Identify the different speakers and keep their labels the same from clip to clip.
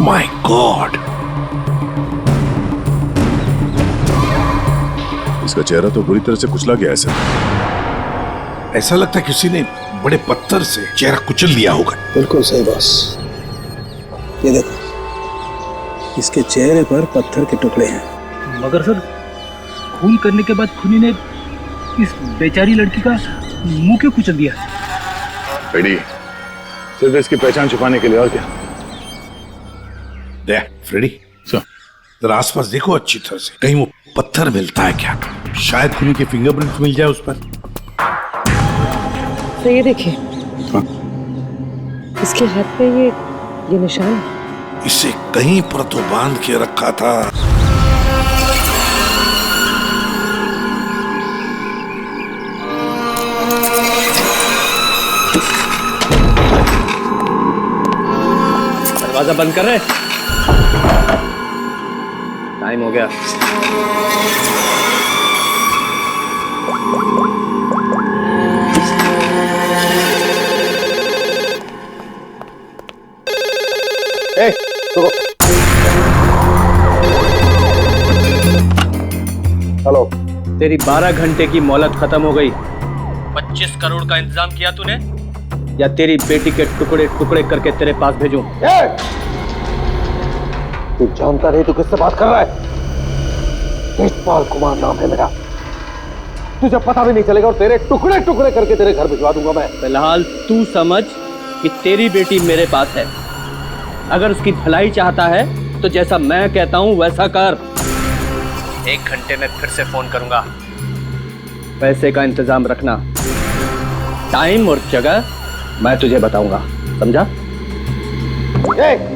Speaker 1: My God,
Speaker 2: इसका चेहरा तो बुरी तरह से कुचला गया है सर।
Speaker 1: ऐसा लगता है किसी ने बड़े पत्थर से चेहरा कुचल दिया होगा।
Speaker 3: बिल्कुल सही बॉस। ये देखो, इसके चेहरे पर पत्थर के टुकड़े हैं।
Speaker 4: मगर सर, खून करने के बाद खूनी ने इस बेचारी लड़की का मुंह क्यों कुचल दिया?
Speaker 2: फ्रेडी, सिर्फ इसकी पहचान छुपाने के लिए, और क्या?
Speaker 1: देख फ्रेडी, जरा आसपास देखो अच्छी तरह से, कहीं वो पत्थर मिलता है क्या? शायद खूनी के फिंगरप्रिंट मिल जाए उस पर।
Speaker 5: तो ये देखिए, इसके हाथ पे ये निशान है।
Speaker 1: इसे कहीं पर तो बांध के रखा था।
Speaker 4: दरवाजा बंद कर रहे, टाइम हो गया।
Speaker 3: हेलो,
Speaker 4: तेरी 12 घंटे की मोहलत खत्म हो गई। 25 करोड़ का इंतजाम किया तूने, या तेरी बेटी के टुकड़े टुकड़े करके तेरे पास भेजूं?
Speaker 3: तू जानता नहीं तू किससे बात कर रहा है? तेजपाल कुमार नाम है मेरा। तुझे पता भी नहीं चलेगा और तेरे टुकड़े टुकड़े करके तेरे घर भिजवा दूंगा मैं।
Speaker 4: फिलहाल तू समझ कि तेरी बेटी मेरे पास है। अगर उसकी भलाई चाहता है तो जैसा मैं कहता हूं वैसा कर। 1 घंटे में फिर से फोन करूंगा। पैसे का इंतजाम रखना, टाइम और जगह मैं तुझे बताऊंगा, समझा?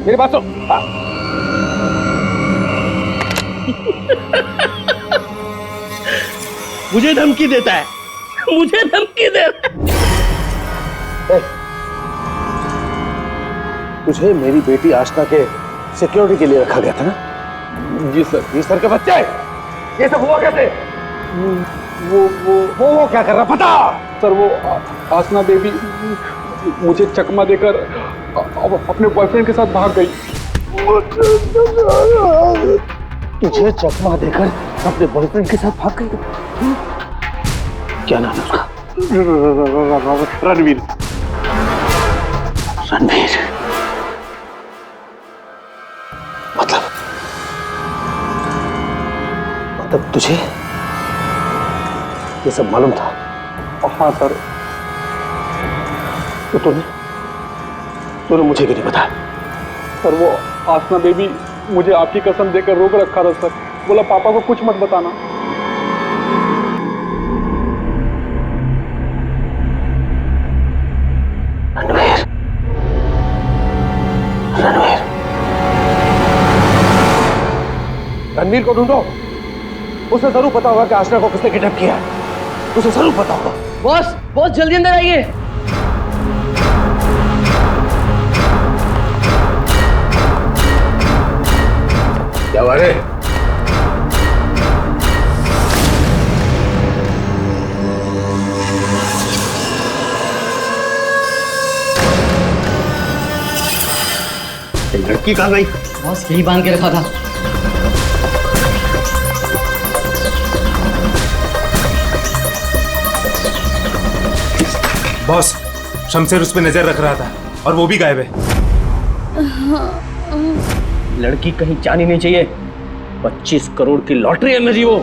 Speaker 3: मेरी बात सुन।
Speaker 4: मुझे धमकी देता है, मुझे धमकी दे रहा है।
Speaker 3: तुझे मेरी बेटी आशना के सिक्योरिटी के लिए रखा गया था ना? जी सर। जी सर के बच्चे, ये सब हुआ कैसे? वो क्या कर रहा पता?
Speaker 6: सर, वो आसना बेबी मुझे चकमा देकर अपने बॉयफ्रेंड के साथ भाग गई।
Speaker 3: तुझे चकमा देकर अपने बॉयफ्रेंड के साथ भाग गई? क्या नाम है उसका?
Speaker 6: रणवीर।
Speaker 3: रणवीर? मतलब तुझे ये सब मालूम था?
Speaker 6: हाँ सर।
Speaker 3: तो तूने मुझे क्यों नहीं बताया?
Speaker 6: सर, वो आसना बेबी मुझे आपकी कसम देकर रोक रखा था सर। बोला पापा को कुछ मत बताना।
Speaker 3: रणवीर, रणवीर, रणवीर को ढूंढो। उसे जरूर पता होगा कि आशना को किसने किडनैप किया है। उसे जरूर पता होगा।
Speaker 5: बॉस जल्दी अंदर आइए।
Speaker 1: क्या बात है? लड़की कहाँ गई?
Speaker 5: बॉस यही बांध के रखा था।
Speaker 7: बॉस, शमशेर उस पर नजर रख रहा था और वो भी गायब है।
Speaker 4: लड़की कहीं जानी नहीं चाहिए। 25 करोड़ की लॉटरी है मेरी वो।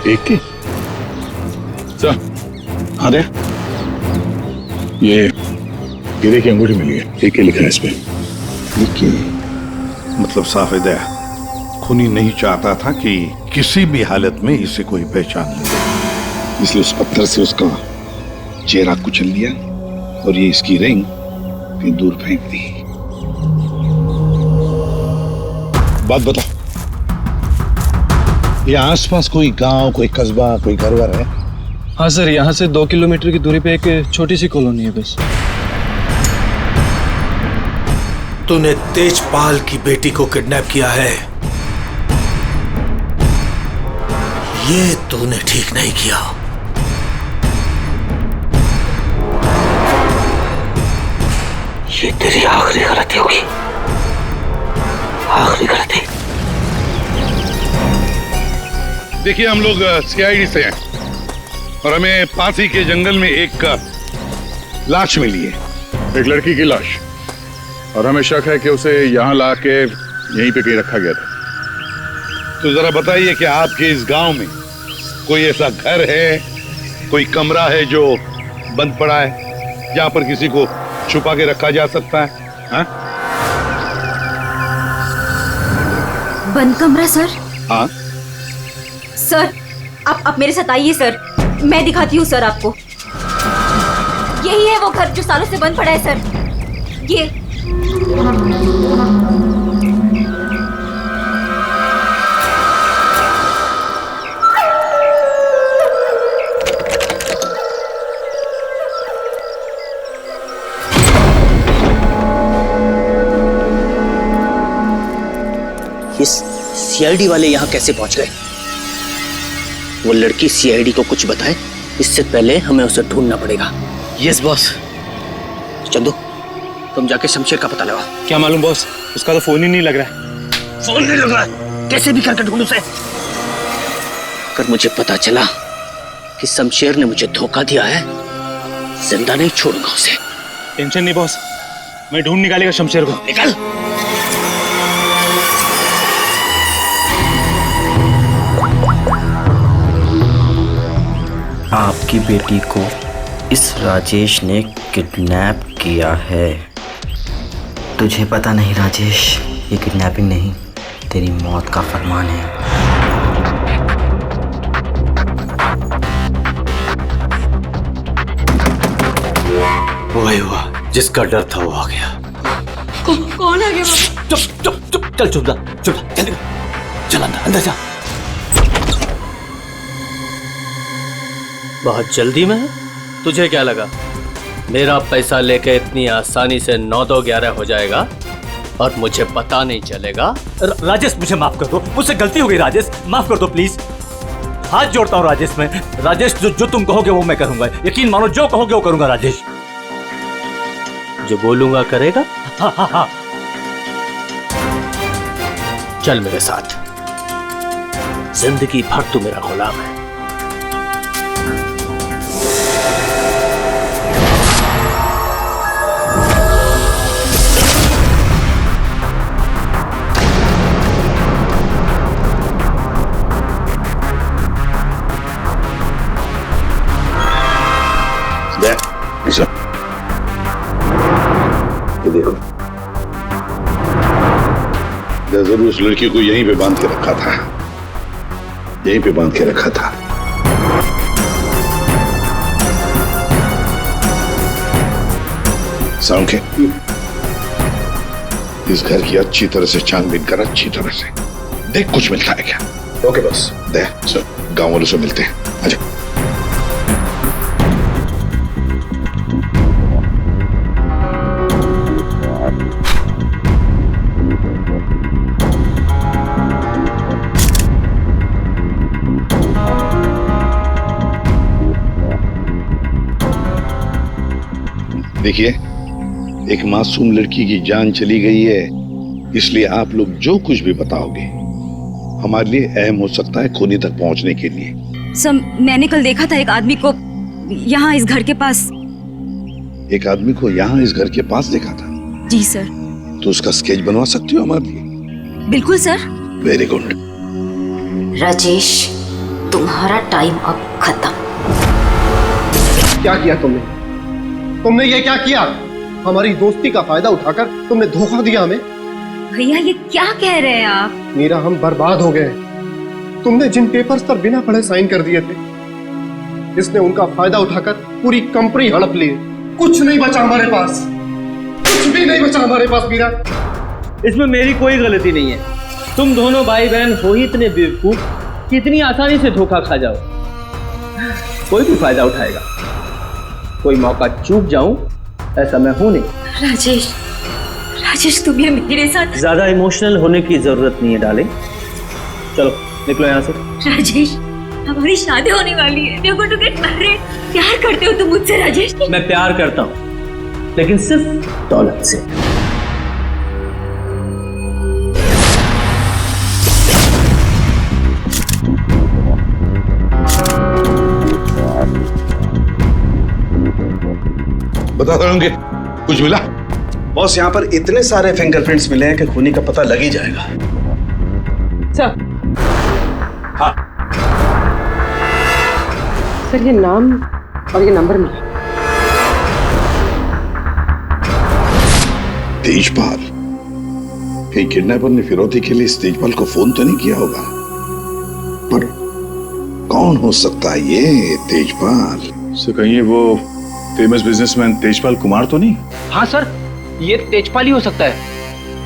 Speaker 2: एक की सर, हाँ दे। ये हीरे की अंगूठी मिली है, एक के लिखा है इस पे।
Speaker 1: मतलब साफ है, खूनी नहीं चाहता था कि किसी भी हालत में इसे कोई पहचान ले,
Speaker 8: इसलिए उस पत्थर से उसका चेहरा कुचल दिया और ये इसकी रिंग कहीं दूर फेंक दी। बात बताओ, ये आसपास कोई गांव, कोई कस्बा, कोई घर वर है?
Speaker 6: हाँ सर, यहाँ से 2 किलोमीटर की दूरी पे एक छोटी सी कॉलोनी है बस।
Speaker 9: तूने तेजपाल की बेटी को किडनैप किया है, ये तूने ठीक नहीं किया। ये तेरी आखिरी गलती होगी, आखिरी गलती।
Speaker 1: देखिए, हम लोग सीआईडी से हैं और हमें पासी के जंगल में एक लाश मिली है,
Speaker 2: एक लड़की की लाश, और हमें शक है कि उसे यहाँ ला के यहीं पे कहीं रखा गया था।
Speaker 1: तो जरा बताइए कि आपके इस गांव में कोई ऐसा घर है, कोई कमरा है जो बंद पड़ा है, जहां पर किसी को छुपा के रखा जा सकता है? हाँ?
Speaker 10: बंद कमरा सर?
Speaker 1: हाँ
Speaker 10: सर, आप मेरे साथ आइए सर, मैं दिखाती हूँ सर आपको। यही है वो घर जो सालों से बंद पड़ा है सर। ये
Speaker 4: सीआईडी वाले यहाँ कैसे पहुंच गए? वो लड़की सीआईडी को कुछ बताए इससे पहले हमें उसे ढूंढना पड़ेगा। Yes boss. चंदू, तुम जाके शमशेर का पता लगाओ।
Speaker 7: क्या मालूम बॉस, उसका तो फोन ही नहीं लग रहा है।
Speaker 4: फोन नहीं लग रहा है? कैसे भी करके ढूंढ उसे। अगर मुझे पता चला कि शमशेर ने मुझे धोखा दिया है, जिंदा नहीं छोड़ूंगा उसे।
Speaker 7: टेंशन नहीं बॉस, मैं ढूंढ निकालेगा शमशेर को।
Speaker 4: निकल।
Speaker 11: आपकी बेटी को इस राजेश ने किडनैप किया है। तुझे पता नहीं राजेश, ये किडनैपिंग नहीं, तेरी मौत का फरमान है। वही हुआ जिसका डर था, वो आ गया।
Speaker 10: कौन आ गया बाबा?
Speaker 11: चुप चुप चुप, चल चुप जा, जल्दी चल अंदर जा।
Speaker 4: बहुत जल्दी में है? तुझे क्या लगा मेरा पैसा लेके इतनी आसानी से 9-2-11 हो जाएगा और मुझे पता नहीं चलेगा?
Speaker 11: राजेश मुझे माफ कर दो, मुझसे गलती हो गई राजेश, माफ कर दो प्लीज। हाथ जोड़ता हूँ राजेश मैं। राजेश जो तुम कहोगे वो मैं करूंगा, यकीन मानो जो कहोगे वो करूंगा राजेश।
Speaker 4: जो बोलूंगा करेगा?
Speaker 11: हाँ हाँ हाँ।
Speaker 4: चल मेरे साथ, जिंदगी भर तू मेरा गुलाम है।
Speaker 8: ये देखो, जरूर उस लड़की को यहीं पे बांध के रखा था, यहीं पे बांध के रखा था। साउंड, इस घर की अच्छी तरह से छानबीन कर, अच्छी तरह से देख कुछ मिलता है क्या।
Speaker 2: Okay boss.
Speaker 8: दे गांव वालों से मिलते हैं। आजा। देखिए, एक मासूम लड़की की जान चली गई है, इसलिए आप लोग जो कुछ भी बताओगे हमारे लिए अहम हो सकता है खूनी तक पहुंचने के लिए।
Speaker 10: सर, मैंने कल देखा था एक आदमी को यहाँ इस घर के पास।
Speaker 8: एक आदमी को यहाँ इस घर के पास देखा था?
Speaker 10: जी सर।
Speaker 8: तो उसका स्केच बनवा सकती हो हमारे लिए?
Speaker 10: बिल्कुल सर।
Speaker 8: Very good.
Speaker 10: राजेश, तुम्हारा टाइम अब खत्म।
Speaker 3: क्या किया तुमने? तुमने ये क्या किया? हमारी दोस्ती का फायदा उठाकर तुमने धोखा दिया हमें।
Speaker 10: भैया ये क्या कह रहे हैं आप?
Speaker 3: मीरा, हम बर्बाद हो गए। तुमने जिन पेपर्स पर बिना पढ़े साइन कर दिए थे, इसने उनका फायदा उठाकर पूरी कंपनी हड़प ली। कुछ नहीं बचा हमारे पास, कुछ भी नहीं बचा हमारे पास मीरा।
Speaker 4: इसमें मेरी कोई गलती नहीं है। तुम दोनों भाई बहन हो ही इतने बेवकूफ कि इतनी आसानी से धोखा खा जाओ। कोई भी फायदा उठाएगा, कोई मौका चूक जाऊं ऐसा मैं हूं नहीं।
Speaker 10: राजेश, राजेश तुम्हें मेरे साथ।
Speaker 4: ज्यादा इमोशनल होने की जरूरत नहीं है डार्लिंग, चलो निकलो यहाँ से।
Speaker 10: राजेश हमारी शादी होने वाली है, देखो टू गेट मैरिड। प्यार करते हो तुम मुझसे राजेश?
Speaker 4: मैं प्यार करता हूँ लेकिन सिर्फ दौलत से।
Speaker 1: बता रहे कुछ मिला?
Speaker 3: बॉस यहाँ पर इतने सारे फिंगरप्रिंट्स मिले हैं कि खूनी का पता लग ही जाएगा।
Speaker 5: सर,
Speaker 1: हाँ
Speaker 5: सर ये नाम और ये नंबर मिला।
Speaker 8: तेजपाल, कहीं किडनैपर ने फिरौती के लिए इस तेजपाल को फोन तो नहीं किया होगा? पर कौन हो सकता है ये तेजपाल?
Speaker 2: सो कहीं वो फेमस बिजनेसमैन तेजपाल कुमार तो नहीं?
Speaker 4: हाँ सर, ये तेजपाल ही हो सकता है।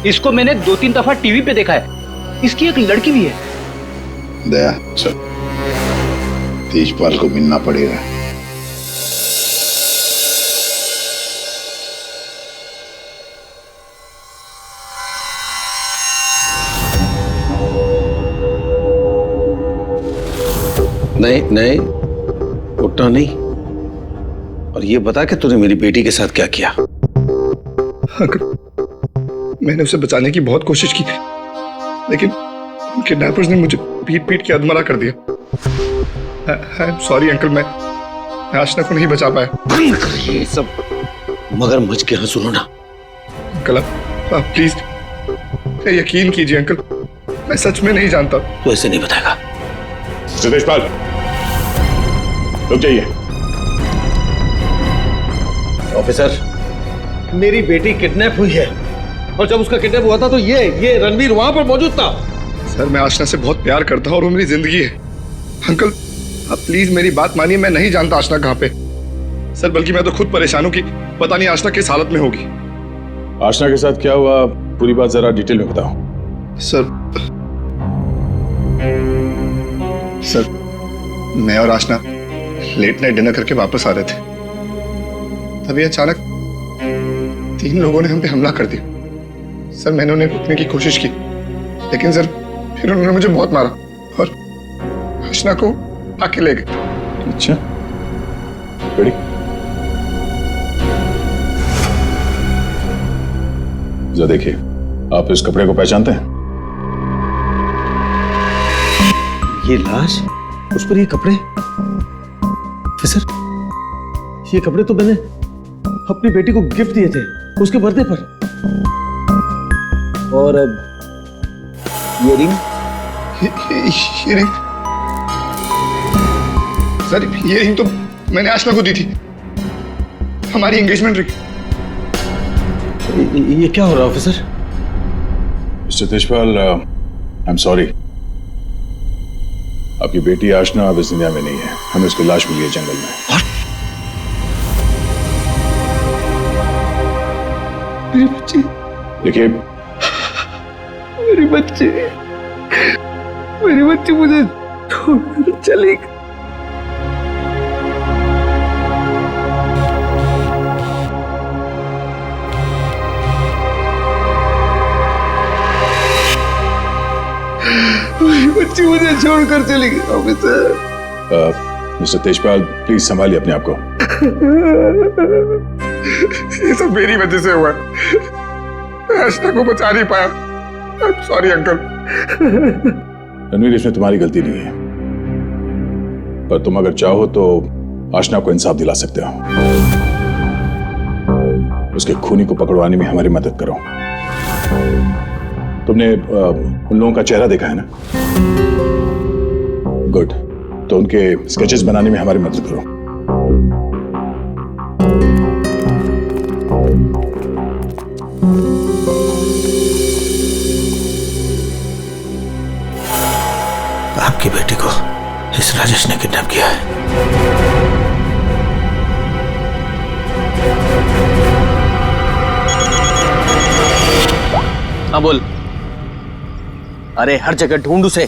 Speaker 4: इसको मैंने 2-3 दफा टीवी पे देखा है। इसकी एक लड़की भी है।
Speaker 8: दया, चल तेजपाल को मिलना पड़ेगा।
Speaker 12: नहीं नहीं, उठना नहीं। और ये बता कि तूने मेरी बेटी के साथ क्या किया?
Speaker 3: मैंने उसे बचाने की बहुत कोशिश की, लेकिन किडनैपर्स ने मुझे पीट पीट के अधमरा कर दिया। आई एम सॉरी अंकल, मैं आशना को नहीं बचा पाया।
Speaker 12: बंद कर ये सब मगरमच्छ के आंसू रोना।
Speaker 3: अंकल आप प्लीज यकीन कीजिए अंकल, मैं सच में नहीं जानता।
Speaker 12: तू ऐसे नहीं बताएगा।
Speaker 2: तेजपाल, रुक जाइए।
Speaker 12: ऑफिसर, मेरी बेटी किडनैप हुई है और जब उसका किडनैप हुआ था तो ये रणवीर वहां पर मौजूद था।
Speaker 3: सर मैं आशना से बहुत प्यार करता हूँ और वो मेरी जिंदगी है। अंकल आप प्लीज मेरी बात मानिए, मैं नहीं जानता आशना कहाँ पे। सर बल्कि मैं तो खुद परेशान हूँ कि पता नहीं आशना किस हालत में होगी।
Speaker 2: आशना के साथ क्या हुआ, पूरी बात जरा डिटेल में बताओ।
Speaker 3: सर मैं और आशना लेट नाइट डिनर करके वापस आ रहे थे, तभी अचानक 3 लोगों ने हम पे हमला कर दिया। सर मैंने उन्हें रोकने की कोशिश की, लेकिन सर फिर उन्होंने मुझे बहुत मारा और आशना को आके ले गए।
Speaker 2: अच्छा, रेडी? जरा देखिए, आप इस कपड़े को पहचानते हैं?
Speaker 12: ये लाश, उस पर ये कपड़े। ऑफिसर, ये कपड़े तो मैंने अपनी बेटी को गिफ्ट दिए थे उसके बर्थडे पर। और ये रिंग,
Speaker 3: सर ये रिंग तो मैंने आशना को दी थी, हमारी एंगेजमेंट रिंग।
Speaker 12: ये क्या हो रहा है officer?
Speaker 2: Mister Tejpal, I am sorry, आपकी बेटी आशना अब इस दुनिया में नहीं है। हमें उसकी लाश मिली है जंगल में।
Speaker 3: मेरी बच्ची,
Speaker 2: देखिए,
Speaker 3: मेरी बच्ची मुझे छोड़कर चली गई। मेरी बच्ची मुझे छोड़कर चली गई। ऑफिसर,
Speaker 2: मिस्टर तेजपाल प्लीज संभालिए अपने आप को।
Speaker 3: ये सब मेरी वजह से हुआ, मैं आशना को बचा नहीं पाया। I am sorry uncle.
Speaker 2: Ranveer, इसमें तुम्हारी गलती नहीं है, पर तुम अगर चाहो तो आशना को इंसाफ दिला सकते हो। उसके खूनी को पकड़वाने में हमारी मदद करो। तुमने उन लोगों का चेहरा देखा है ना? गुड, तो उनके स्केचेस बनाने में हमारी मदद करो।
Speaker 12: आपकी बेटी को इस राजेश ने किडनैप किया है।
Speaker 4: हाँ बोल। अरे हर जगह ढूंढ उसे।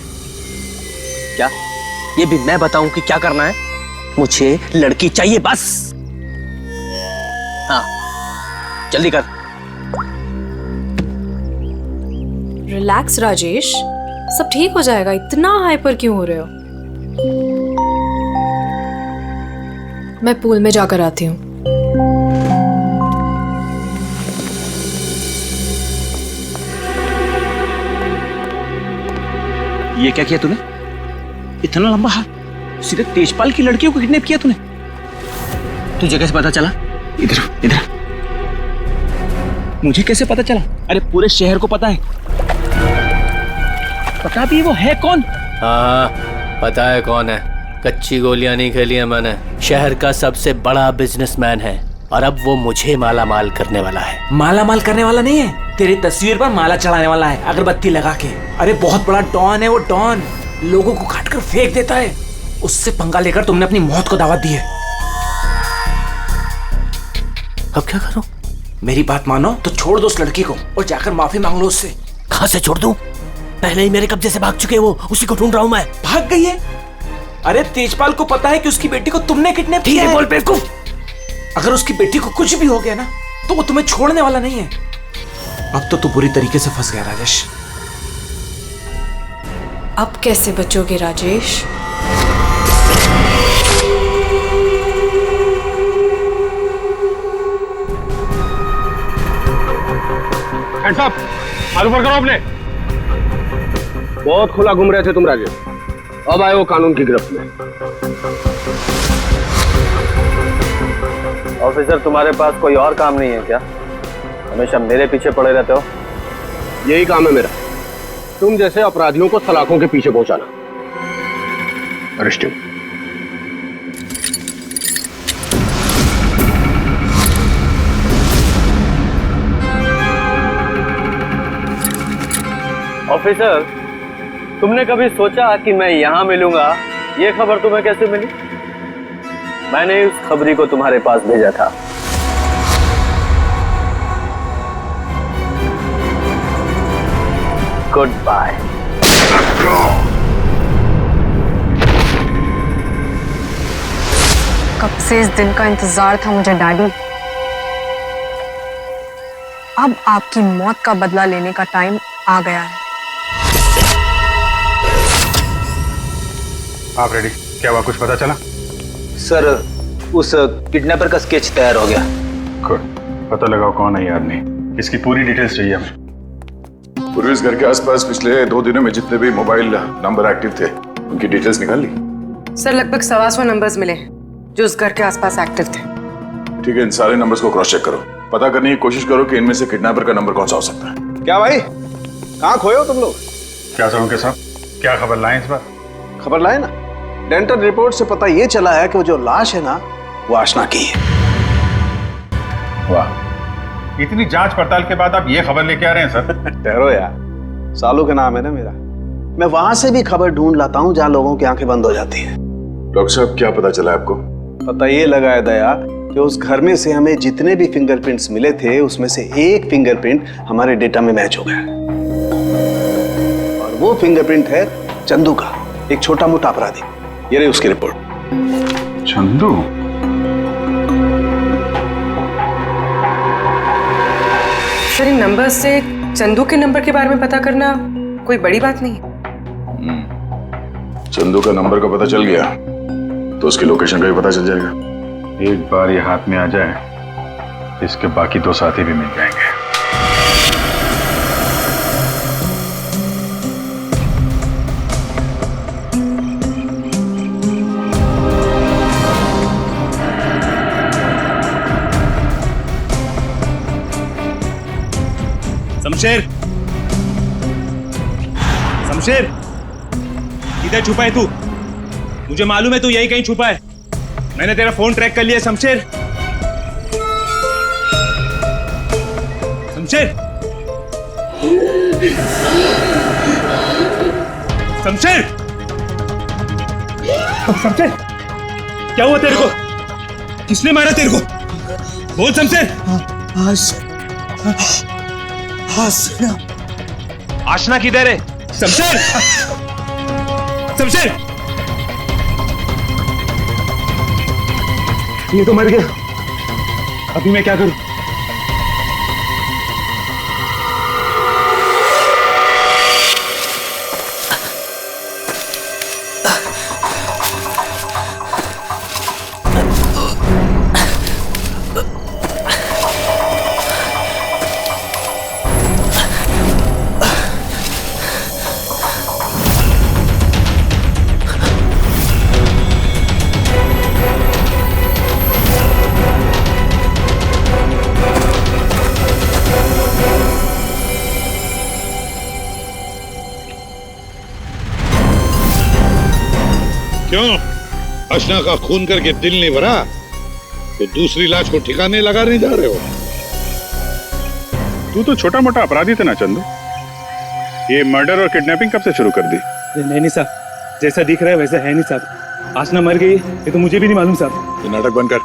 Speaker 4: क्या ये भी मैं बताऊं कि क्या करना है? मुझे लड़की चाहिए बस। हाँ जल्दी कर।
Speaker 13: रिलैक्स राजेश, सब ठीक हो जाएगा। इतना हाइपर क्यों हो रहे हो? मैं पूल में जाकर आती हूँ।
Speaker 14: ये क्या किया तूने? इतना लंबा हाथ, सीधे तेजपाल की लड़कियों को किडनैप किया तूने? तुझे कैसे पता चला? इधर इधर, मुझे कैसे पता चला? अरे पूरे शहर को पता है। पता भी वो है कौन?
Speaker 4: हाँ पता है कौन है। कच्ची गोलियां नहीं खेली है मैंने। शहर का सबसे बड़ा बिजनेसमैन है और अब वो मुझे माला माल करने वाला है।
Speaker 14: माला माल करने वाला नहीं है, तेरी तस्वीर पर माला चढ़ाने वाला है, अगरबत्ती लगा के। अरे बहुत बड़ा डॉन है वो, डॉन। लोगों को काट कर फेंक देता है। उससे पंगा लेकर तुमने अपनी मौत को दावत दी है।
Speaker 4: अब क्या करूं?
Speaker 14: मेरी बात मानो तो छोड़ दो उस लड़की को और जाकर माफी मांग लो उससे।
Speaker 4: कहां से छोड़ दूं? पहले ही मेरे कब्जे से भाग चुके हैं वो, उसी को ढूंढ रहा हूं मैं।
Speaker 14: भाग गई है? अरे तेजपाल को पता है कि उसकी बेटी को तुमने किडनैप किया है।
Speaker 4: बोल बेवकूफ।
Speaker 14: अगर उसकी बेटी को कुछ भी हो गया ना तो वो तुम्हें छोड़ने वाला नहीं है। अब तो तू बुरी तरीके से फंस गया राजेश।
Speaker 13: अब कैसे बचोगे राजेश?
Speaker 3: हैंड्स अप, हाथ ऊपर करो अपने। बहुत खुला घूम रहे थे तुम राजेश, अब आए हो कानून की गिरफ्त में।
Speaker 4: ऑफिसर तुम्हारे पास कोई और काम नहीं है क्या? हमेशा मेरे पीछे पड़े रहते हो।
Speaker 3: यही काम है मेरा, तुम जैसे अपराधियों को सलाखों के पीछे पहुंचाना। अरेस्टिंग।
Speaker 4: ऑफिसर, तुमने कभी सोचा कि मैं यहां मिलूंगा? ये खबर तुम्हें कैसे मिली? मैंने उस खबरी को तुम्हारे पास भेजा था। Good bye.
Speaker 5: कब से इस दिन का इंतजार था मुझे डैडी। अब आपकी मौत का बदला लेने का टाइम आ गया है।
Speaker 7: आप रेडी? क्या हुआ, कुछ पता चला?
Speaker 14: सर, उस किडनैपर का स्केच तैयार हो गया।
Speaker 2: गुड, पता लगाओ कौन है ये आदमी। इसकी पूरी डिटेल्स चाहिए हमें। पूरे इस घर के आसपास पिछले 2 दिनों में जितने भी मोबाइल नंबर एक्टिव थे उनकी डिटेल्स निकाल ली?
Speaker 5: सर लगभग 125 नंबर्स मिले जो उस घर के आसपास एक्टिव थे।
Speaker 2: ठीक है, इन सारे नंबर्स को क्रॉस चेक करो। पता करने की कोशिश करो कि इनमें से किडनैपर का नंबर कौन सा हो सकता है।
Speaker 3: क्या भाई, कहाँ खोए हो तुम लोग?
Speaker 7: क्या करूं के साहब, क्या खबर लाएं इस बार?
Speaker 3: खबर लाए ना, डेंटल रिपोर्ट से पता ये चला है कि वो जो लाश है ना वो आशना की है।
Speaker 7: वाह, इतनी जांच पड़ताल के बाद आप ये खबर लेके आ रहे हैं सर?
Speaker 3: ठहरो यार, सालू का नाम है ना मेरा। मैं वहां से भी खबर ढूंढ लाता हूँ जहाँ लोगों की आंखें बंद हो जाती हैं।
Speaker 2: डॉक्टर साहब, क्या पता चला आपको?
Speaker 3: पता ये लगा है दया कि उस घर में से हमें जितने भी फिंगरप्रिंट्स मिले थे उसमें से एक फिंगरप्रिंट हमारे डेटा में मैच हो गया और वो फिंगरप्रिंट है चंदू का, एक छोटा मोटा अपराधी। ये रही उसकी रिपोर्ट।
Speaker 7: चंदू?
Speaker 5: सर, इन नंबर से चंदू के नंबर के बारे में पता करना कोई बड़ी बात नहीं है।
Speaker 2: चंदू का नंबर का पता चल गया तो उसकी लोकेशन का भी पता चल जाएगा।
Speaker 7: एक बार ये हाथ में आ जाए इसके बाकी 2 साथी भी मिल जाएंगे।
Speaker 15: शमशेर, शमशेर, किधर छुपा है तू? मुझे मालूम है तू यही कहीं छुपा है। मैंने तेरा फोन ट्रैक कर लिया। शमशेर, शमशेर, शमशेर, शमशेर, क्या हुआ तेरे को? किसने मारा तेरे को? बोल शमशेर। आशना किधर है? शमशेर, शमशेर, ये तो मर गया। अभी मैं क्या करूं?
Speaker 8: क्यों? अशना का खून करके दिल नहीं भरा तो दूसरी लाश को ठिकाने लगा नहीं जा रहे हो?
Speaker 2: तू तो छोटा मोटा अपराधी था ना चंदू, ये मर्डर और किडनैपिंग कब से शुरू कर दी?
Speaker 15: नहीं साहब, जैसा दिख रहा है वैसा है नहीं साहब। आसना मर गई ये तो मुझे भी नहीं मालूम साहब।
Speaker 2: ये नाटक बंद कर,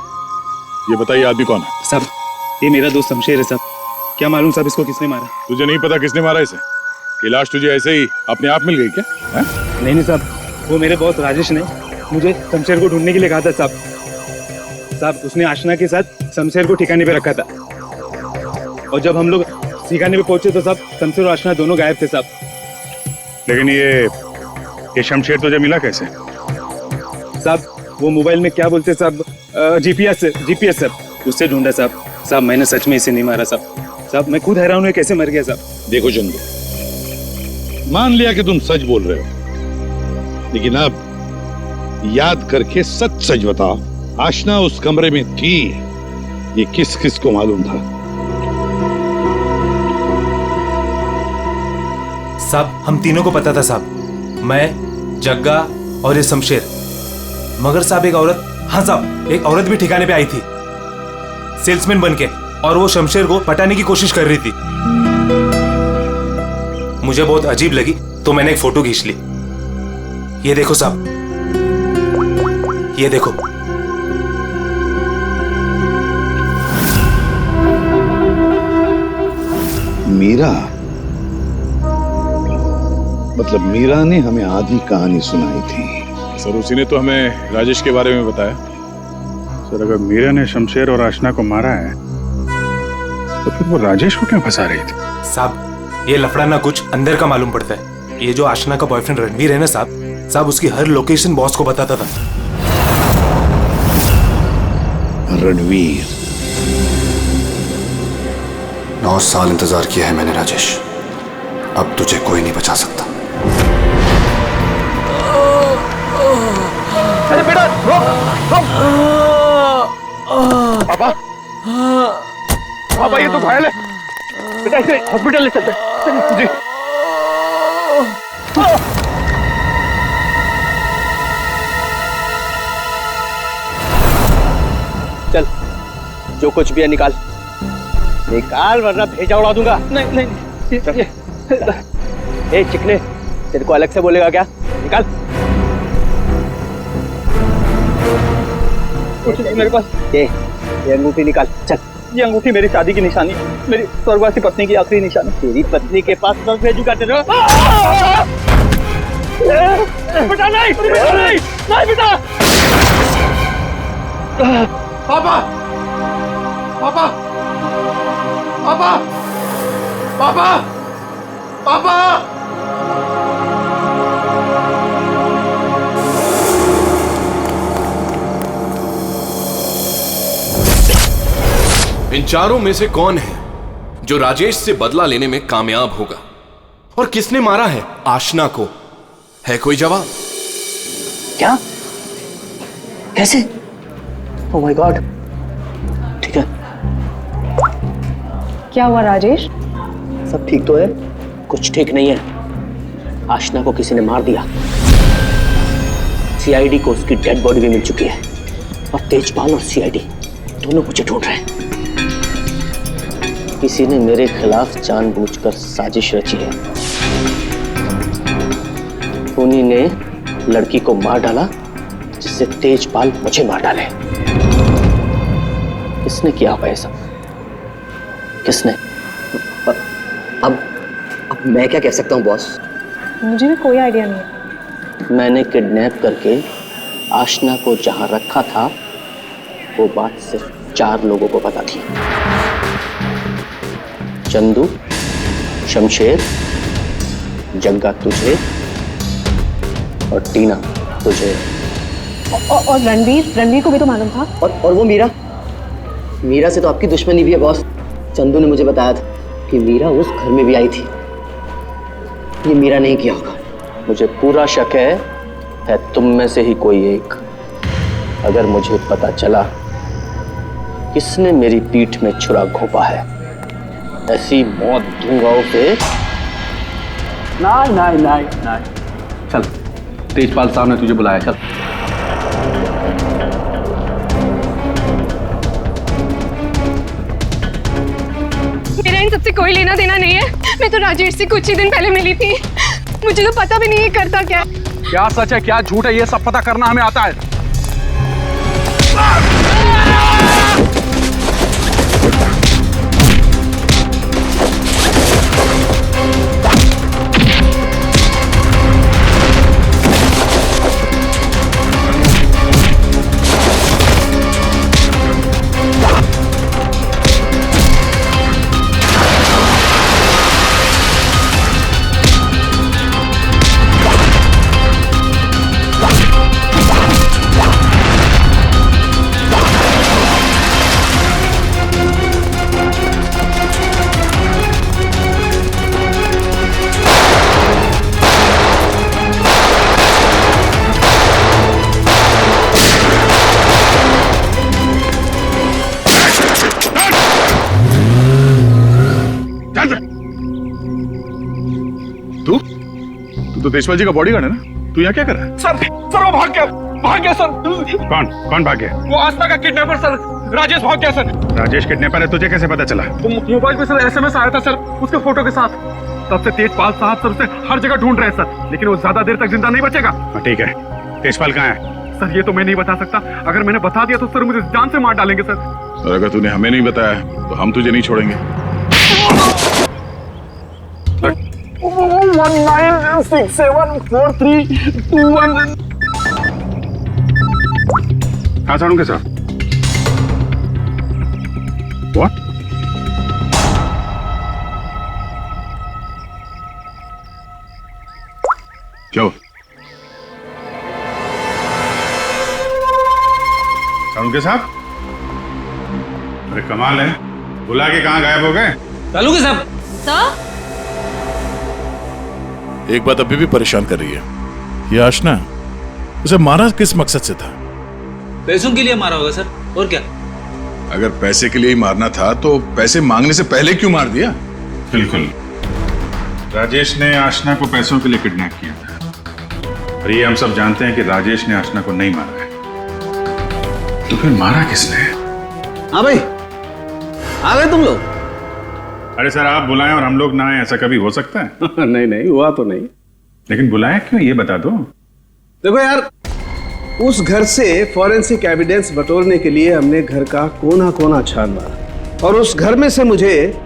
Speaker 2: ये बताइए आदमी कौन है?
Speaker 15: साहब ये मेरा दोस्त शमशेर है साहब। क्या मालूम साहब इसको किसने मारा?
Speaker 2: तुझे नहीं पता किसने मारा इसे? ये लाश तुझे ऐसे ही अपने आप मिल गई क्या? है?
Speaker 15: नहीं साहब, वो मेरे बॉस राजेश ने मुझे शमशेर को ढूंढने के लिए कहा था साहब। साहब उसने आशना के साथ शमशेर को ठिकाने पे रखा था और जब हम लोग ठिकाने पे पहुंचे तो साहब शमशेर और आशना दोनों गायब थे साहब।
Speaker 2: लेकिन ये शमशेर तुझे मिला कैसे?
Speaker 15: साहब वो मोबाइल में क्या बोलते साहब, जीपीएस सर, उससे ढूंढा साहब। साहब मैंने सच में इसे नहीं मारा साहब। साहब मैं खुद हैरान हूँ कैसे मर गया साहब।
Speaker 8: देखो चंदू, मान लिया कि तुम सच बोल रहे हो, लेकिन अब याद करके सच सच बताओ, आशना उस कमरे में थी, ये किस किस को मालूम था?
Speaker 16: साहब हम तीनों को पता था साहब, मैं, जग्गा और ये शमशेर। मगर साहब एक औरत, हाँ साहब एक औरत भी ठिकाने पे आई थी सेल्समैन बनके, और वो शमशेर को पटाने की कोशिश कर रही थी। मुझे बहुत अजीब लगी तो मैंने एक फोटो खींच ली। ये देखो साहब, ये देखो।
Speaker 8: मीरा, मतलब मीरा ने हमें आधी कहानी सुनाई थी।
Speaker 2: सर उसी ने तो हमें राजेश के बारे में बताया। सर अगर मीरा ने शमशेर और आशना को मारा है तो फिर वो राजेश को क्यों फंसा रही थी?
Speaker 16: साहब ये लफड़ा ना कुछ अंदर का मालूम पड़ता है। ये जो आशना का बॉयफ्रेंड रणवीर है ना साहब उसकी हर लोकेशन बॉस को बताता था।
Speaker 8: रणवीर,
Speaker 17: 9 साल इंतजार किया है मैंने राजेश, अब तुझे कोई नहीं बचा सकता।
Speaker 3: अरे बेटा रोक। पापा पापा ये तो घायल है बेटा, इसे हॉस्पिटल ले चलते हैं। जी
Speaker 4: चल जो कुछ भी है निकाल वरना भेजा उड़ा दूंगा।
Speaker 3: नहीं
Speaker 4: ए चिकने, तेरे को अलग से बोलेगा क्या? निकाल।
Speaker 3: कुछ नहीं मेरे पास।
Speaker 4: ये अंगूठी निकाल। चल।
Speaker 3: ये अंगूठी मेरी शादी की निशानी, मेरी स्वर्गवासी पत्नी की आखिरी निशानी।
Speaker 4: तेरी पत्नी के पास दस भेजूंगा तेरे।
Speaker 3: बेटा नहीं बेटा। पापा पापा पापा पापा पापा।
Speaker 18: इन चारों में से कौन है जो राजेश से बदला लेने में कामयाब होगा, और किसने मारा है आशना को? है कोई जवाब?
Speaker 4: क्या? कैसे? Oh my God. ठीक है।
Speaker 13: क्या हुआ राजेश?
Speaker 4: सब ठीक तो है? कुछ ठीक नहीं है। आशना को किसी ने मार दिया। सीआईडी को उसकी डेड बॉडी भी मिल चुकी है और तेजपाल और सीआईडी दोनों मुझे ढूंढ रहे हैं। किसी ने मेरे खिलाफ जानबूझकर साजिश रची है। उन्हीं ने लड़की को मार डाला जिससे तेजपाल मुझे मार डाले। किसने किया होगा ये सब? किसने?
Speaker 19: अब मैं क्या कह सकता हूँ बॉस?
Speaker 13: मुझे भी कोई आइडिया नहीं है।
Speaker 4: मैंने किडनैप करके आशना को जहां रखा था वो बात सिर्फ 4 लोगों को पता थी। चंदू, शमशेर, जग्गा तुझे और टीना तुझे।
Speaker 13: और रणवीर को भी तो मालूम था।
Speaker 19: और वो मीरा से तो आपकी दुश्मनी भी है बॉस। चंदू ने मुझे बताया था कि मीरा उस घर में भी आई थी। ये मीरा नहीं किया होगा।
Speaker 4: मुझे पूरा शक है तुम में से ही कोई एक। अगर मुझे पता चला किसने मेरी पीठ में छुरा घोंपा है, ऐसी मौत दूंगा उसे।
Speaker 3: नहीं चल
Speaker 6: तेजपाल साहब ने तुझे बुलाया। चल।
Speaker 20: मेरा इन सबसे कोई लेना देना नहीं है। मैं तो राजेश से कुछ ही दिन पहले मिली थी। मुझे तो पता भी नहीं है करता क्या।
Speaker 6: क्या सच है क्या झूठ है ये सब पता करना हमें आता है।
Speaker 2: तो तेजपाल जी का बॉडीगार्ड है ना? तू यहाँ क्या कर रहा है?
Speaker 6: सर वो भाग गया सर।
Speaker 2: कौन भाग गया?
Speaker 6: वो आस्था का किडनैपर सर, राजेश भाग गया सर।
Speaker 2: राजेश किडनैपर है, तुझे कैसे पता चला?
Speaker 6: मोबाइल पे सर SMS आया था सर, उसके फोटो के साथ। तब से तेजपाल साहब सर उसे हर जगह ढूंढ रहे हैं सर, लेकिन वो ज्यादा देर तक जिंदा नहीं बचेगा।
Speaker 2: ठीक है, तेजपाल कहाँ है?
Speaker 6: सर ये तो मैं नहीं बता सकता, अगर मैंने बता दिया तो सर मुझे जान से मार डालेंगे सर।
Speaker 2: और अगर तूने हमें नहीं बताया तो हम तुझे नहीं छोड़ेंगे।
Speaker 6: 19674321।
Speaker 2: कहाँ साड़ू के साथ? What? क्या हुआ? साड़ू के साथ? अरे कमाल है, बुला के कहाँ गायब हो गए?
Speaker 14: सालू के साहब।
Speaker 10: सर
Speaker 21: एक बात अभी भी परेशान कर रही है, ये आशना उसे मारा किस मकसद से था?
Speaker 14: पैसों के लिए मारा होगा सर, और क्या?
Speaker 2: अगर पैसे के लिए ही मारना था तो पैसे मांगने से पहले क्यों मार दिया?
Speaker 7: बिल्कुल, राजेश ने आशना को पैसों के लिए किडनैप किया था, और ये हम सब जानते हैं कि राजेश ने आशना को नहीं मारा है। तो फिर मारा किसने?
Speaker 12: हाँ भाई, आ गए तुम लोग?
Speaker 7: अरे सर, आप बुलाएं और हम लोग ना आए, ऐसा कभी हो सकता है?
Speaker 12: नहीं हुआ तो नहीं।
Speaker 7: लेकिन बुलाया क्यों, ये बता दो।
Speaker 12: देखो यार, उस घर से फॉरेंसिक एविडेंस बटोरने के लिए हमने घर का कोना कोना छान मारा, और उस घर में से मुझे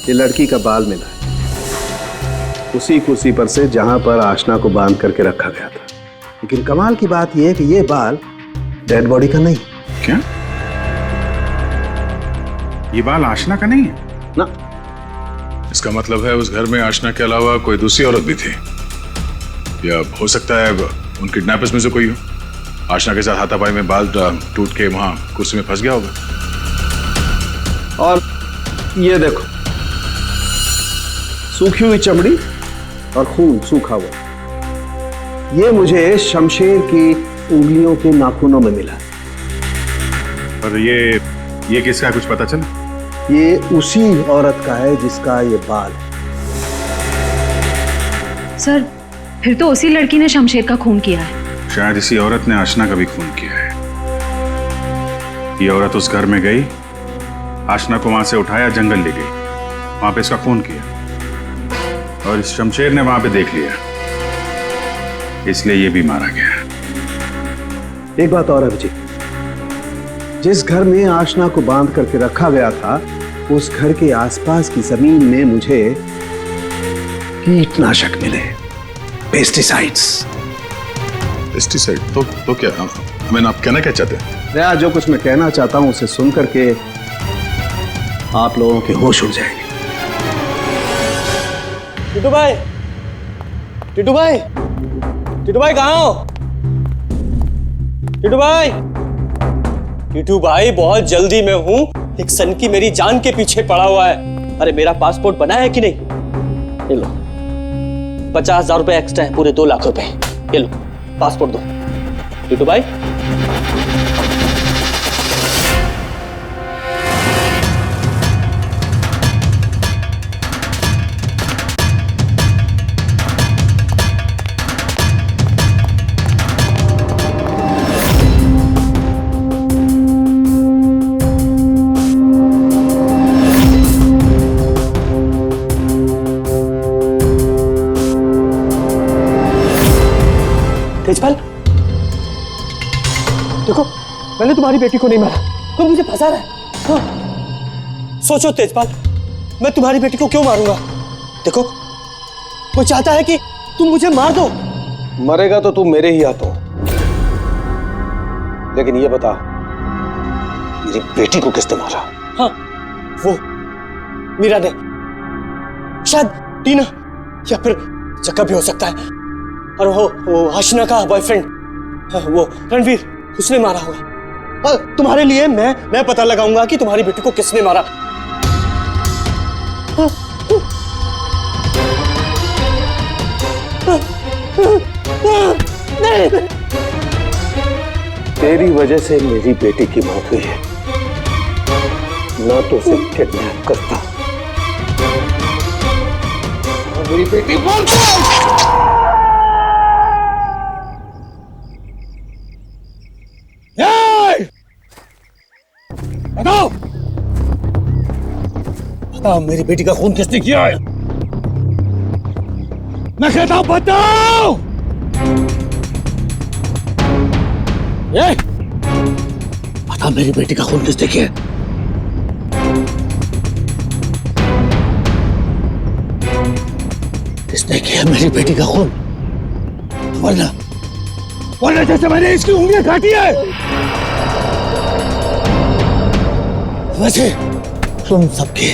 Speaker 12: ये लड़की का बाल मिला है, उसी कुर्सी पर से जहां पर आशना को बांध करके रखा गया था। लेकिन कमाल की बात यह है कि ये बाल डेड बॉडी का नहीं।
Speaker 7: क्या? ये बाल आशना का नहीं है?
Speaker 12: ना।
Speaker 2: इसका मतलब है उस घर में आशना के अलावा कोई दूसरी औरत भी थी, या हो सकता है उन किडनैपर्स में से कोई हो। आशना के साथ हाथापाई में बाल टूट के वहां कुर्सी में फंस गया होगा।
Speaker 12: और ये देखो, सूखी हुई चमड़ी और खून सूखा हुआ, ये मुझे शमशेर की उंगलियों के नाखूनों में मिला।
Speaker 7: और ये किसका, कुछ पता चला?
Speaker 12: ये उसी औरत का है जिसका ये बाल है।
Speaker 13: सर फिर तो उसी लड़की ने शमशेर का खून किया है।
Speaker 7: शायद इसी औरत ने आशना का भी खून किया है। ये औरत उस घर में गई, आशना को वहां से उठाया, जंगल ले गई, वहां पे इसका खून किया, और इस शमशेर ने वहां पे देख लिया, इसलिए ये भी मारा गया।
Speaker 12: एक बात और है जी, जिस घर में आशना को बांध करके रखा गया था, उस घर के आसपास की जमीन में मुझे कीटनाशक मिले, पेस्टिसाइड्स।
Speaker 2: पेस्टिसाइड? तो क्या, मैंने आप कहना क्या चाहते हैं?
Speaker 12: यार, जो कुछ मैं कहना चाहता हूं उसे सुन करके आप लोगों के होश उड़ जाएंगे।
Speaker 4: टिटू भाई, टिटू भाई, टिटू भाई कहाँ हो? टिटू भाई, टिटू भाई बहुत जल्दी में हूँ, एक सनकी मेरी जान के पीछे पड़ा हुआ है। अरे मेरा पासपोर्ट बना है कि नहीं? ये लो, 50,000 रुपए एक्स्ट्रा है, पूरे 2 लाख रुपए। ये लो पासपोर्ट दो। टिटू भाई,
Speaker 3: तेजपाल, देखो मैंने तुम्हारी बेटी को नहीं मारा, तुम मुझे फंसा रहा है। हाँ। सोचो तेजपाल, मैं तुम्हारी बेटी को क्यों मारूंगा? देखो, वो चाहता है कि तुम मुझे मार दो।
Speaker 12: मरेगा तो तू मेरे ही हाथों, लेकिन ये बता, मेरी बेटी को किसने मारा?
Speaker 3: हाँ, वो मीरा ने, शायद टीना या फिर जग्गा भी हो सकता है, और वो आशना का बॉयफ्रेंड, वो रणवीर, उसने मारा होगा। और तुम्हारे लिए मैं पता लगाऊंगा कि तुम्हारी बेटी को किसने मारा।
Speaker 12: तेरी वजह से मेरी बेटी की मौत हुई है, ना तो उसे किडनैप करता। मेरी बेटी
Speaker 3: बताओ, बताओ मेरी बेटी का खून किसने किया है? मैं कहता हूं बताओ। बता मेरी बेटी का खून किसने किया? किसने किया मेरी बेटी का खून? वरना जैसे मैंने इसकी उंगलियां काटी है, वैसे तुम सबके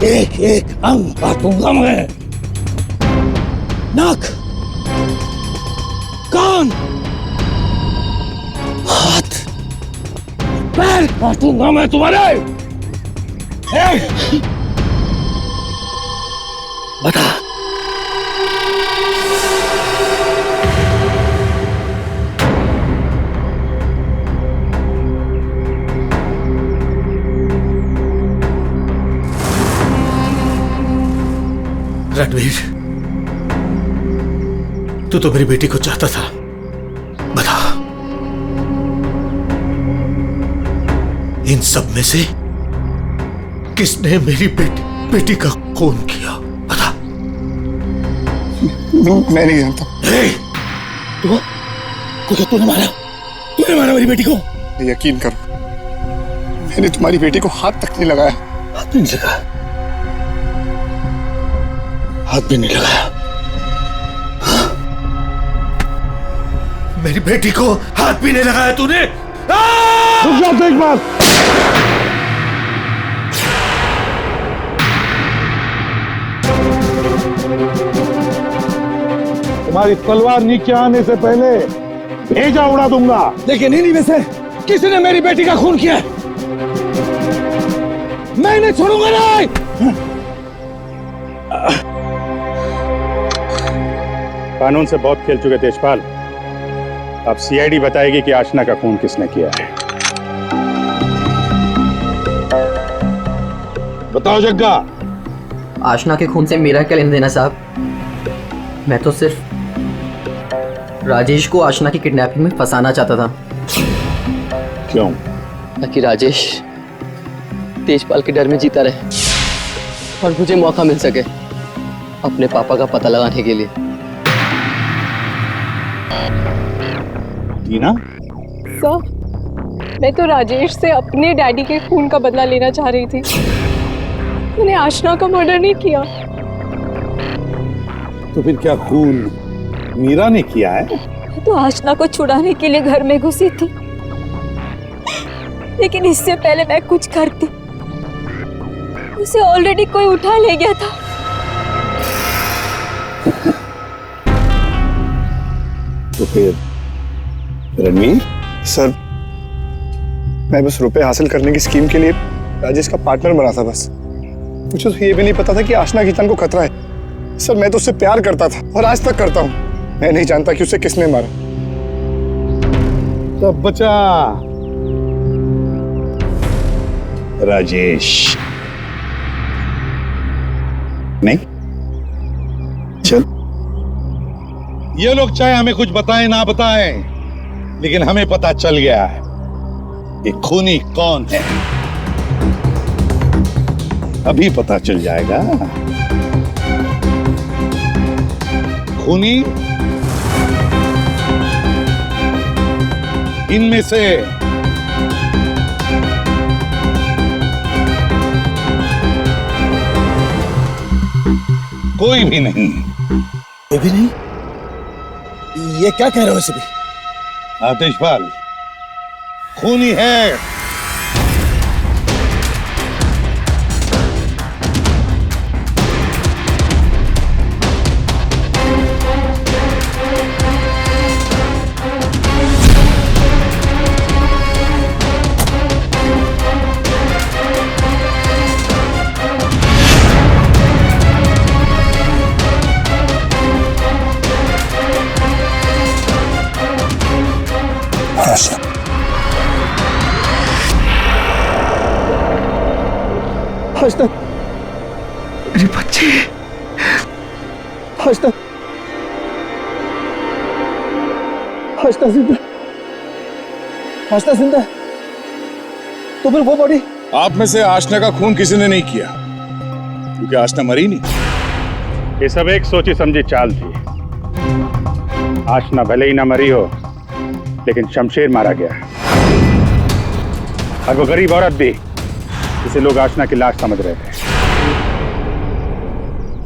Speaker 3: एक एक अंग काटूंगा मैं। नाक, कान, हाथ, पैर काटूंगा मैं तुम्हारे। बता, रणवीर, तू तो मेरी बेटी को चाहता था, बता इन सब में से किसने मेरी बेटी का खून किया? बता।
Speaker 9: मैं नहीं जानता।
Speaker 3: तूने मारा मेरी बेटी को?
Speaker 9: यकीन करो, मैंने तुम्हारी बेटी को हाथ तक नहीं लगाया।
Speaker 3: हाथ भी नहीं लगाया? हाथ भी नहीं लगाया? मेरी बेटी को हाथ भी नहीं लगाया तूने?
Speaker 1: रुक जाओ एक बार। तुम्हारी तलवार नीचे आने से पहले भेजा उड़ा दूंगा।
Speaker 3: लेकिन इन्हीं में से किसने मेरी बेटी का खून किया? मैं इन्हें छोड़ूंगा नहीं।
Speaker 7: कानून से बहुत खेल चुके तेजपाल, अब सीआईडी बताएगी कि आशना का खून किसने किया है।
Speaker 1: बताओ जग्गा।
Speaker 19: आशना के खून से मेरा क्या लेना देना साहब? मैं तो सिर्फ राजेश को आशना की किडनैपिंग में फंसाना चाहता था।
Speaker 1: क्यों?
Speaker 19: ताकि राजेश तेजपाल के डर में जीता रहे और मुझे मौका मिल सके अपने पापा का पता लगाने के लिए।
Speaker 7: टीना?
Speaker 20: सर, मैं तो राजेश से अपने डैडी के खून का बदला लेना चाह रही थी। मैंने आशना का मर्डर नहीं किया।
Speaker 1: तो फिर क्या खून मीरा ने किया है?
Speaker 10: मैं तो आशना को छुड़ाने के लिए घर में घुसी थी, लेकिन इससे पहले मैं कुछ करती, उसे ऑलरेडी कोई उठा ले गया था।
Speaker 1: तो फिर रणवीर?
Speaker 9: सर, मैं बस रुपए हासिल करने की स्कीम के लिए राजेश का पार्टनर बना था बस। मुझे तो ये भी नहीं पता था कि आशना की जान को खतरा है। सर, मैं तो उससे प्यार करता था और आज तक करता हूँ। मैं नहीं जानता कि उसे किसने मारा।
Speaker 1: तब बचा राजेश। नहीं? चल, ये लोग चाहे हमें कुछ बताएं ना बताएं, लेकिन हमें पता चल गया है कि खूनी कौन है। अभी पता चल जाएगा। खूनी इनमें से कोई भी नहीं।
Speaker 12: ये भी नहीं? ये क्या कह रहे हो सभी?
Speaker 1: आतिशपाल खूनी है।
Speaker 9: आशना, मेरी बच्ची, आशना, आशना जिंदा, आशना जिंदा। तो फिर वो बॉडी?
Speaker 2: आप में से आशना का खून किसी ने नहीं किया, क्योंकि आशना मरी नहीं।
Speaker 7: ये सब एक सोची समझी चाल थी। आशना भले ही ना मरी हो, लेकिन शमशेर मारा गया। और वो गरीब औरत भी, जिसे लोग आशना की लाश समझ रहे थे।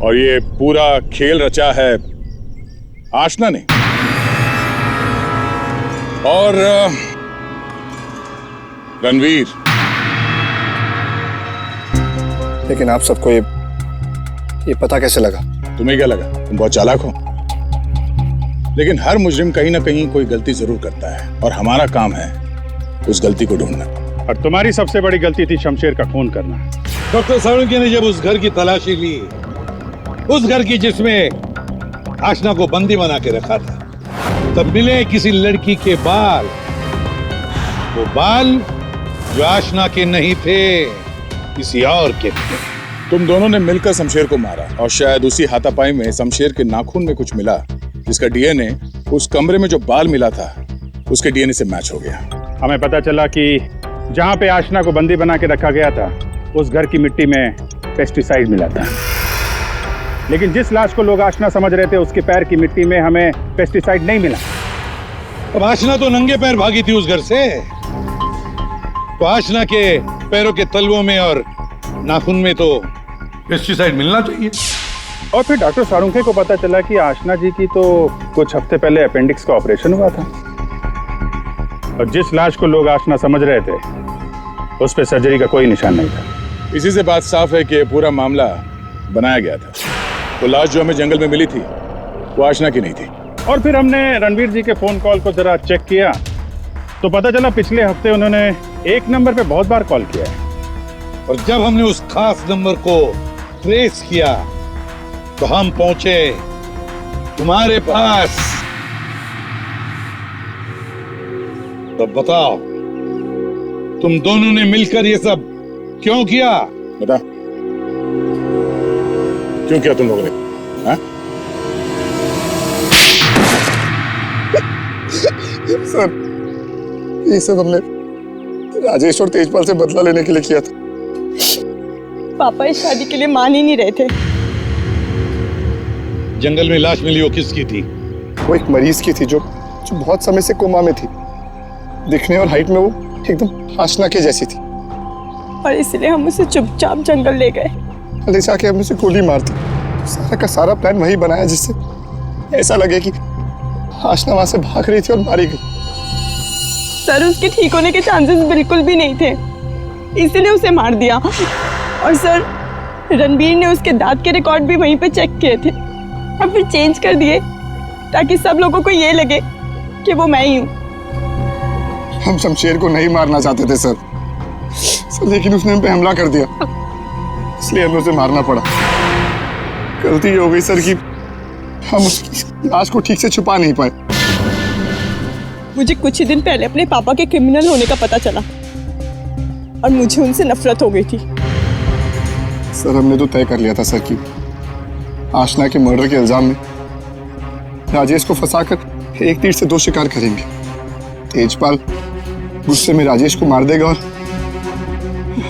Speaker 2: और ये पूरा खेल रचा है आशना ने। और रणवीर।
Speaker 9: लेकिन आप सबको ये पता कैसे लगा?
Speaker 2: तुम्हें क्या लगा तुम बहुत चालाक हो? लेकिन हर मुजरिम कहीं ना कहीं कोई गलती जरूर करता है, और हमारा काम है उस गलती को ढूंढना।
Speaker 7: और तुम्हारी सबसे बड़ी गलती थी शमशेर का खून करना।
Speaker 1: डॉक्टर साळुंखे ने जब उस घर की तलाशी ली, उस घर की जिसमें आशना को बंदी बना के रखा था, तब मिले किसी लड़की के बाल। वो बाल जो आशना के नहीं थे, किसी और के थे।
Speaker 2: तुम दोनों ने मिलकर शमशेर को मारा, और शायद उसी हाथापाई में शमशेर के नाखून में कुछ मिला, जिसका डीएनए उस कमरे में जो बाल मिला था उसके डीएनए से मैच हो गया।
Speaker 7: हमें पता चला कि जहां पे आशना को बंदी बना के रखा गया था, उस घर की मिट्टी में पेस्टिसाइड मिला था। लेकिन जिस लाश को लोग आशना समझ रहे थे, उसके पैर की मिट्टी में हमें पेस्टिसाइड नहीं मिला।
Speaker 1: अब आशना तो नंगे पैर भागी थी उस घर से, तो आशना के पैरों के तलवों में और नाखून में तो पेस्टिसाइड मिलना चाहिए।
Speaker 7: और फिर डॉक्टर साळुंखे को पता चला कि आशना जी की तो कुछ हफ्ते पहले अपेंडिक्स का ऑपरेशन हुआ था, और जिस लाश को लोग आशना समझ रहे थे, उस पे सर्जरी का कोई निशान नहीं था।
Speaker 2: इसी से बात साफ है कि ये पूरा मामला बनाया गया था। वो लाश जो हमें जंगल में मिली थी, वो आशना की नहीं थी।
Speaker 7: और फिर हमने रणवीर जी के फोन कॉल को जरा चेक किया, तो पता चला पिछले हफ्ते उन्होंने एक नंबर पे बहुत बार कॉल किया है।
Speaker 1: और जब हमने उस खास नंबर को ट्रेस किया, तो हम पहुंचे तुम्हारे पास। तो बताओ, तुम दोनों ने मिलकर ये सब क्यों किया?
Speaker 2: बता, क्यों किया तुम लोगों ने? हाँ?
Speaker 9: सर, ये सब हमने राजेश और तेजपाल से बदला लेने के लिए किया था।
Speaker 20: पापा इस शादी के लिए मान ही नहीं रहे थे।
Speaker 1: जंगल में लाश मिली, वो किसकी थी?
Speaker 9: वो एक मरीज की थी जो बहुत समय से कोमा में थी। दिखने और हाइट में वो एकदम आशना के जैसी थी,
Speaker 20: और इसलिए हम उसे चुपचाप जंगल ले गए।
Speaker 9: ले जाके हमने उसे गोली मार दी। सारा का सारा प्लान वही बनाया जिससे ऐसा लगे कि आशना वहां से भाग रही थी और मारी गई।
Speaker 20: सर, उसके ठीक होने के चांसेस बिल्कुल भी नहीं थे, इसलिए उसे मार दिया। और सर, रणबीर ने उसके दांत के रिकॉर्ड भी वहीं पे चेक किए थे, और फिर चेंज कर दिए ताकि सब लोगों को ये लगे कि वो मैं ही हूँ।
Speaker 9: हम शमशेर को नहीं मारना चाहते थे सर, लेकिन उसने हम पे हमला कर दिया, इसलिए हमें उसे मारना पड़ा। गलती ये हो गई सर कि हम उसकी लाश को ठीक से छुपा नहीं पाए।
Speaker 20: मुझे कुछ ही दिन पहले अपने पापा के क्रिमिनल होने का पता चला, और मुझे उनसे नफरत हो गई थी।
Speaker 9: सर, हमने तो तय कर लिया था सर कि आशना के मर्डर के इल्जाम में राजेश को फंसाकर एक तीर से दो शिकार करेंगे। तेजपाल गुस्से में राजेश को मार देगा, और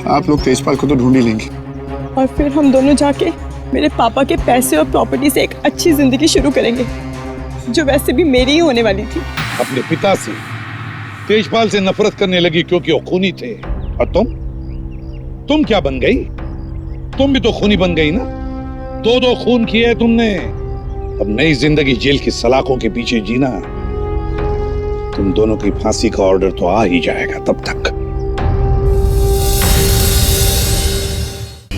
Speaker 9: आप लोग तेजपाल को तो ढूंढ ही लेंगे।
Speaker 20: और फिर हम दोनों जाके मेरे पापा के पैसे और प्रॉपर्टी से एक अच्छी जिंदगी शुरू करेंगे, जो वैसे भी मेरी ही होने वाली थी।
Speaker 1: अपने पिता से तेजपाल से नफरत करने लगी क्योंकि वो खूनी थे। और तुम क्या बन गई? तुम भी तो खूनी बन गई ना। दो खून किए तुमने। अब नई जिंदगी जेल की सलाखों के पीछे जीना। तुम दोनों की फांसी का ऑर्डर तो आ ही जाएगा तब तक।